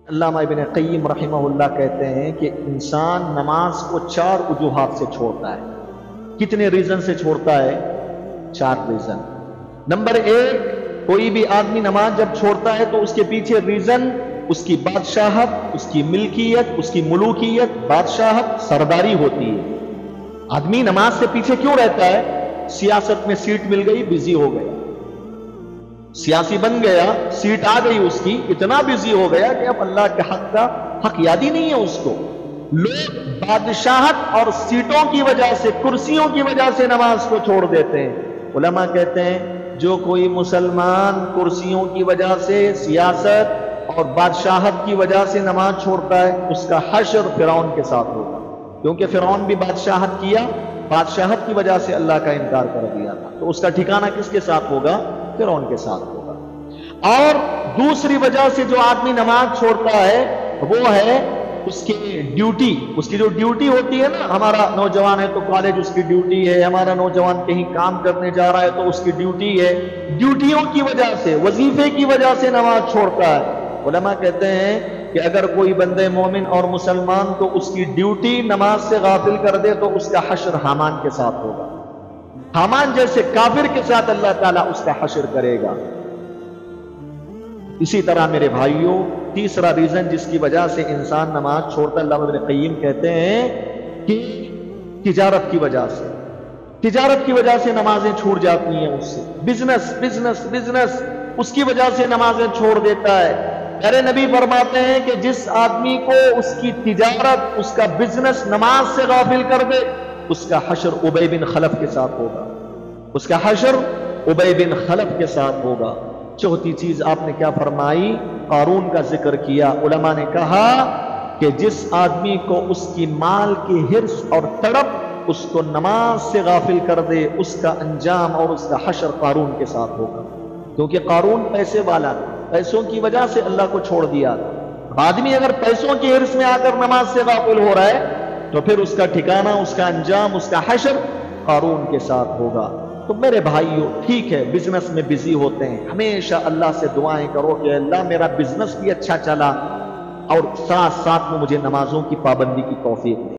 علامہ ابن قیم رحمہ اللہ کہتے ہیں کہ انسان نماز کو 4 وجوہات سے چھوڑتا ہے۔ کتنے ریزن سے چھوڑتا ہے؟ 4 ریزن۔ نمبر 1، کوئی بھی آدمی نماز جب چھوڑتا ہے تو اس کے پیچھے ریزن اس کی بادشاہت، اس کی ملکیت، اس کی ملوکیت، بادشاہت، سرداری ہوتی ہے۔ آدمی نماز سے پیچھے کیوں رہتا ہے؟ سیاست میں سیٹ مل گئی، بزی ہو گیا، سیاسی بن گیا، سیٹ آ گئی اس کی، اتنا بزی ہو گیا کہ اب اللہ کے حق کا حق یاد ہی نہیں ہے اس کو۔ لوگ بادشاہت اور سیٹوں کی وجہ سے، کرسیوں کی وجہ سے نماز کو چھوڑ دیتے ہیں۔ علماء کہتے ہیں جو کوئی مسلمان کرسیوں کی وجہ سے، سیاست اور بادشاہت کی وجہ سے نماز چھوڑتا ہے، اس کا حشر فرعون کے ساتھ ہوگا، کیونکہ فرعون بھی بادشاہت کیا، بادشاہت کی وجہ سے اللہ کا انکار کر دیا تھا، تو اس کا ٹھکانہ کس کے ساتھ ہوگا؟ فرعون کے ساتھ ہوگا۔ اور دوسری وجہ سے جو آدمی نماز چھوڑتا ہے وہ ہے اس کی ڈیوٹی، اس کی جو ڈیوٹی ہوتی ہے نا، ہمارا نوجوان ہے تو کالج اس کی ڈیوٹی ہے، ہمارا نوجوان کہیں کام کرنے جا رہا ہے تو اس کی ڈیوٹی ہے، ڈیوٹیوں کی وجہ سے، وظیفے کی وجہ سے نماز چھوڑتا ہے۔ علماء کہتے ہیں کہ اگر کوئی بندے مومن اور مسلمان تو اس کی ڈیوٹی نماز سے غافل کر دے تو اس کا حشر حامان کے ساتھ ہوگا، حامان جیسے کافر کے ساتھ اللہ تعالیٰ اس کا حشر کرے گا۔ اسی طرح میرے بھائیوں، تیسرا ریزن جس کی وجہ سے انسان نماز چھوڑتا ہے، علامہ ابن قیم کہتے ہیں کہ تجارت کی وجہ سے، تجارت کی وجہ سے نمازیں چھوٹ جاتی ہیں اس سے، بزنس اس کی وجہ سے نمازیں چھوڑ دیتا ہے۔ میرے نبی فرماتے ہیں کہ جس آدمی کو اس کی تجارت، اس کا بزنس نماز سے غافل کر دے، اس کا حشر ابی بن خلف کے ساتھ ہوگا، اس کا حشر ابی بن خلف کے ساتھ ہوگا۔ چوتھی چیز آپ نے کیا فرمائی؟ قارون کا ذکر کیا۔ علماء نے کہا کہ جس آدمی کو اس کی مال کی حرص اور تڑپ اس کو نماز سے غافل کر دے، اس کا انجام اور اس کا حشر قارون کے ساتھ ہوگا، کیونکہ قارون پیسے والا تھا، پیسوں کی وجہ سے اللہ کو چھوڑ دیا تھا۔ آدمی اگر پیسوں کی حرص میں آ کر نماز سے غافل ہو رہا ہے تو پھر اس کا ٹھکانہ، اس کا انجام، اس کا حشر قارون کے ساتھ ہوگا۔ تو میرے بھائیوں، ٹھیک ہے بزنس میں بزی ہوتے ہیں، ہمیشہ اللہ سے دعائیں کرو کہ اللہ میرا بزنس بھی اچھا چلا اور ساتھ ساتھ میں مجھے نمازوں کی پابندی کی توفیق دے۔